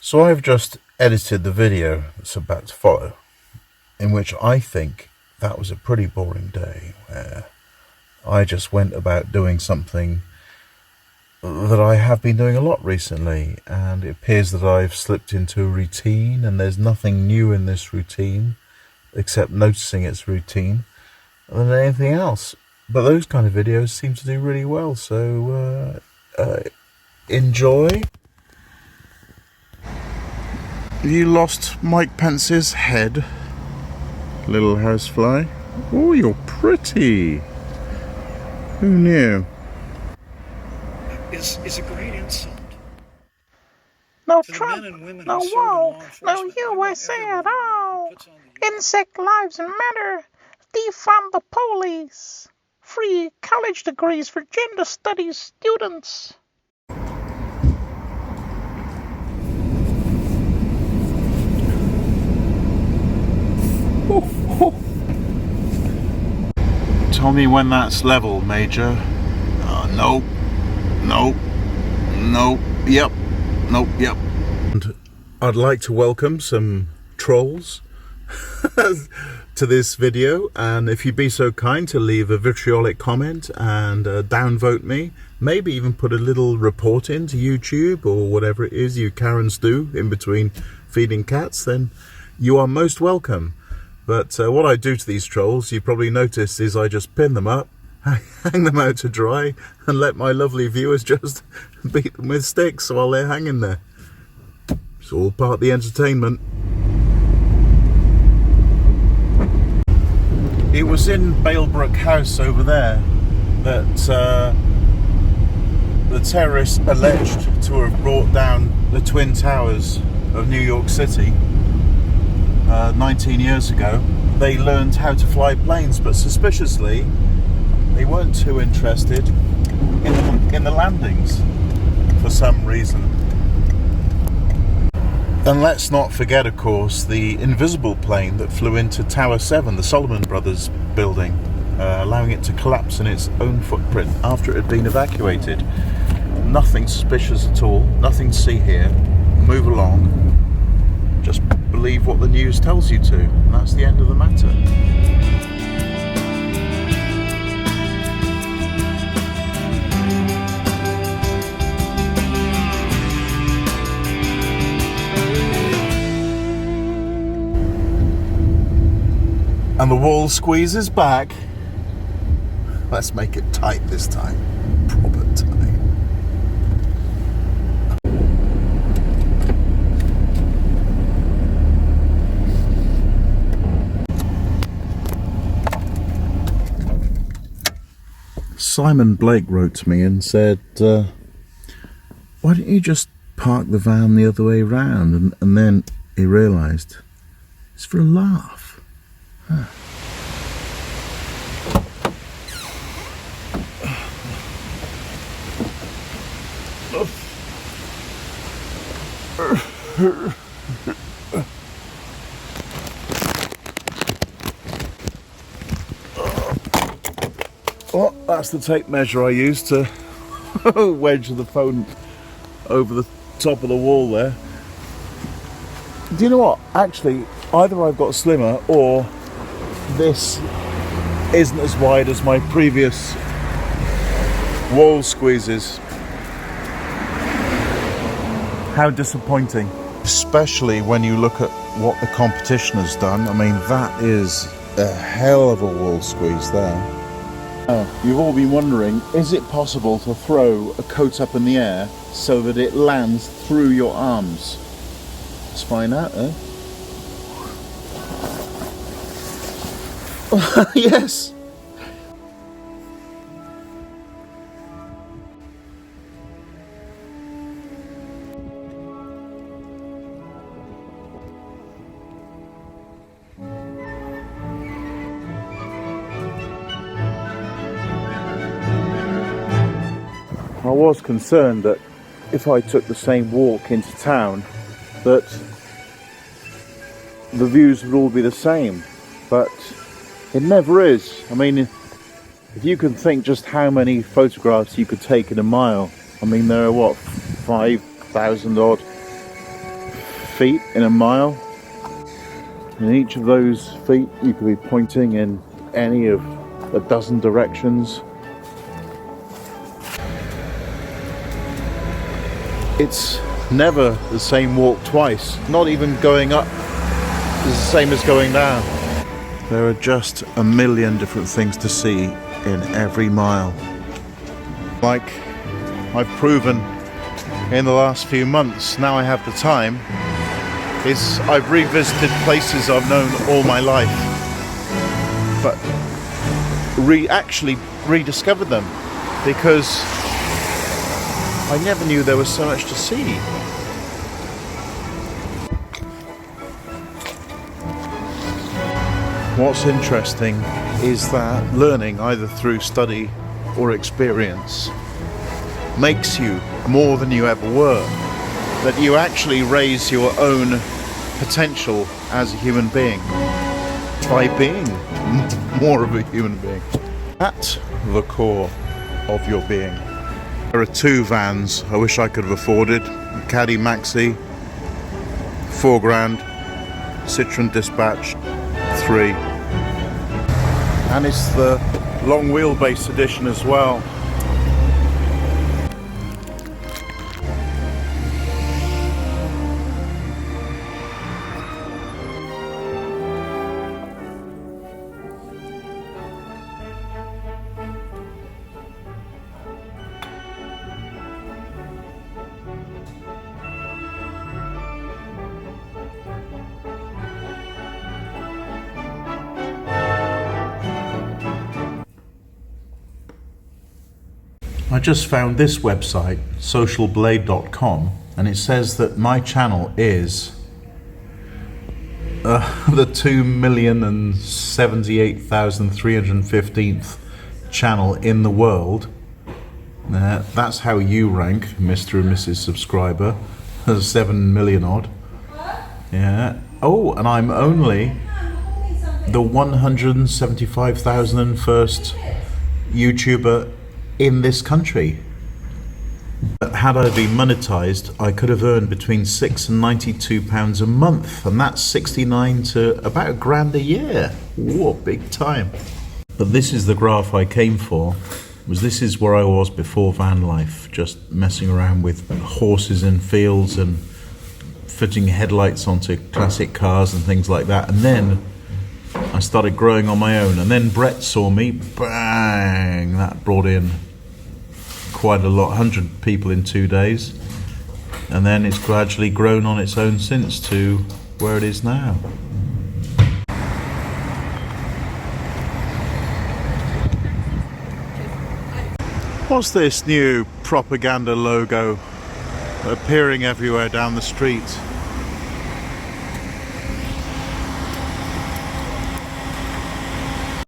So I've just edited the video that's about to follow, in which I think that was a pretty boring day, where I just went about doing something that I have been doing a lot recently, and it appears that I've slipped into a routine, and there's nothing new in this routine except noticing it's routine than anything else. But those kind of videos seem to do really well, so enjoy. Have you lost Mike Pence's head, little housefly? Oh, you're pretty. Who knew? Is a great insult. No To the Trump, men and women no who serve in law wall, no enforcement, I want USA everyone at to know who all. puts on the Insect lives matter. Defund the police. Free college degrees for gender studies students. Tell me when that's level, Major. Nope. Yep. And I'd like to welcome some trolls to this video, and if you'd be so kind to leave a vitriolic comment and downvote me, maybe even put a little report into YouTube or whatever it is you Karens do in between feeding cats, then you are most welcome. But what I do to these trolls, you've probably noticed, is I just pin them up, hang them out to dry, and let my lovely viewers just beat them with sticks while they're hanging there. It's all part of the entertainment. It was in Balebrook House over there that the terrorists alleged to have brought down the Twin Towers of New York City 19 years ago. They learned how to fly planes, but suspiciously they weren't too interested in the landings for some reason. And let's not forget, of course, the invisible plane that flew into Tower 7, the Solomon Brothers building, allowing it to collapse in its own footprint after it had been evacuated. Nothing suspicious at all, nothing to see here. Move along. Just believe what the news tells you to, and that's the end of the matter. And the wall squeezes back. Let's make it tight this time. Proper tight. Simon Blake wrote to me and said, why don't you just park the van the other way round? And then he realised it's for a laugh. Huh. Well, that's the tape measure I used to wedge the phone over the top of the wall there. Do you know what? Actually, either I've got slimmer or this isn't as wide as my previous wall squeezes. How disappointing. Especially when you look at what the competition has done. I mean, that is a hell of a wall squeeze there. You've all been wondering, is it possible to throw a coat up in the air so that it lands through your arms? Let's find out, eh? Yes. I was concerned that if I took the same walk into town, that the views would all be the same, but it never is. I mean, if you can think just how many photographs you could take in a mile, I mean, there are what, 5,000 odd feet in a mile. And each of those feet you could be pointing in any of a dozen directions. It's never the same walk twice, not even going up is the same as going down. There are just a million different things to see in every mile. Like I've proven in the last few months, now I have the time, is I've revisited places I've known all my life, but actually rediscovered them because I never knew there was so much to see. What's interesting is that learning, either through study or experience, makes you more than you ever were. That you actually raise your own potential as a human being by being more of a human being. At the core of your being. There are two vans I wish I could have afforded. A Caddy Maxi, £4,000, Citroen Dispatch, 3. And it's the long wheelbase edition as well. I just found this website, socialblade.com, and it says that my channel is the 2,078,315th channel in the world. That's how you rank, Mr. and Mrs. Subscriber. 7 million odd. Yeah. Oh, and I'm only the 175,001st YouTuber in this country. But had I been monetized, I could have earned between £6 and £92 a month, and that's 69 to about £1,000 a year. Whoa, big time. But this is the graph I came for. This is where I was before VanLife, just messing around with horses in fields and fitting headlights onto classic cars and things like that. And then I started growing on my own, and then Brett saw me, bang, that brought in quite a lot, 100 people in 2 days, and then it's gradually grown on its own since to where it is now. What's this new propaganda logo appearing everywhere down the street?